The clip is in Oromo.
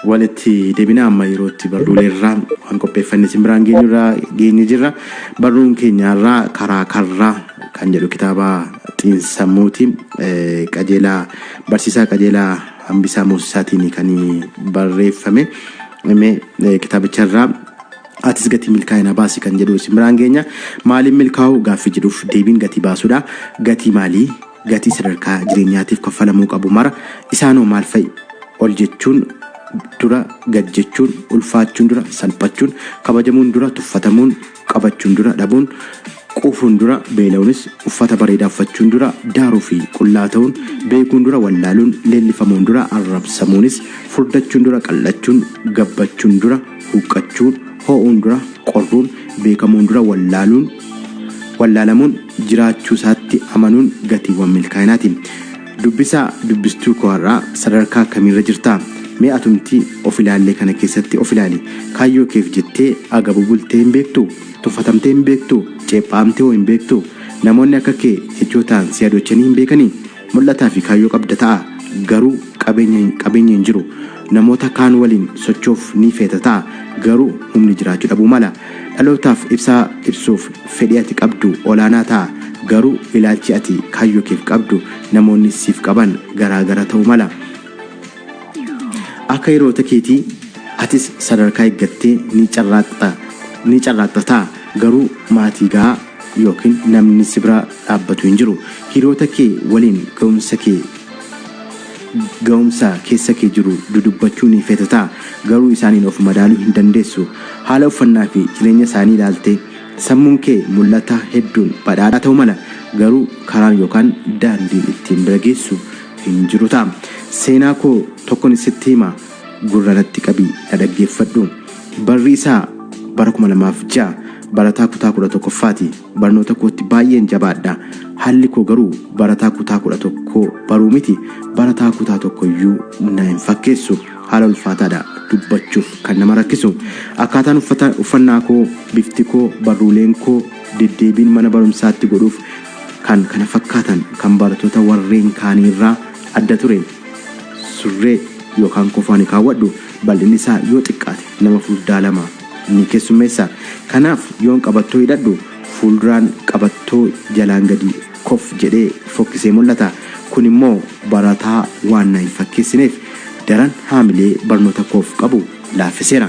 walitti deebina amma yerootti barruuleerraa waan qopheeffanne simbiraan geenyu jirra. Barruun keenyarraa karaa karraa kan jedhu kitaaba xiinsammuuti qajeelaa barsiisaa qajeelaa Hambisaa Moosisaatiin kan barreeffame. Kitaabicharraa atis gatii milkaa'ina baasi kan jedhu simbiraan geenya. Maaliin milkaa'u gaaffii jedhuuf deebiin gatii baasuudha. Gatii maalii? Gatii sadarkaa jireenyaatiif kaffalamuu qabu mara isaanoo maal fa'i? Ol jechuun dura, gad jechuun, ulfaachuun dura, salphachuun, kabajamuun dura, tuffatamuun, qabachuun dura, dhabuun, quufuun dura, beela'uunis, uffata bareedaa uffachuun dura, daaruu fi qullaa ta'uun, beekuun dura, wallaaluun, leellifamuun dura, arrabsamuunis, furdachuun dura, qal'achuun, gabbachuun dura, huqqachuun, hoo'uun dura, qorruun, beekamuun dura, wallaalamuun, jiraachuu isaatti amanuun gatiiwwan milkaa'inaati. Dubbistuu koorraa sadarkaa akkamiirra jirta? Mee atumti of ilaallee kana keessatti of ilaali. Kaayyoo keef jettee agabuu bultee hin beektu? Tuffatamtee hin beektu? Ceephaamtee hoo hin beektu? Namoonni akka kee jechootaan si adochanii hin beekanii? Mul'ataa fi kaayyoo qabda ta'a. Garuu qabeenya hin jiru. Namoota kaan waliin sochoof ni feeta ta'a. Garuu humni jiraachuu dhabuu mala. Dhalootaaf ibsaa ibsuuf fedhii ati qabdu olaanaa ta'a. Garuu ilaalchi ati kaayyoo keef qabdu namoonni siif qaban garaagara ta'uu mala. Akka yeroota keetii atis sadarkaa eeggattee ni carraatta ta'a. Garuu maatii gahaa yookiin namni si bira dhaabbatu hin jiru. Hiriyoota kee waliin ga'umsa keessa kee jiru dudubbachuu ni feeta ta'a. Garuu isaaniin of madaaluu hin dandeessu. Haala uffannaa fi jireenya isaanii ilaaltee sammuun kee mul'ata hedduun badhaadhaa ta'uu mala. Garuu karaan yookaan daandiin ittiin bira geessu hin jiru ta'a. Seenaa koo tokkoon sitti hima, gurranatti qabii na dhaggeeffadhu. Barri isaa bara 2006 barataa kutaa 11ffaati. Barnoota kootti baay'een jabaadha. Haalli koo garuu barataa kutaa 11 baruu miti. Barataa kutaa tokkoyyuu na hin fakkeessu. Haala ulfaataadha dubbachuuf kan nama rakkisu. Akkaataan uffannaa koo, bifti koo, barruuleen koo deddeebiin mana barumsaatti godhuuf kan kana fakkaatan kan barattoota warreen kaaniirraa adda ture. Surree yookaan kofaan kaawwadhu bal'inni isaa yoo xiqqaate nama furdaa lama ni keessummeessa. Kanaaf yoon qabattoo hidhadhu fuulduraan qabattoo jalaan gadi kof jedhee fokkisee mul'ata. Kun immoo barataa waan na hin fakkeessineef daran haamilee barnoota koof qabu laaffiseera.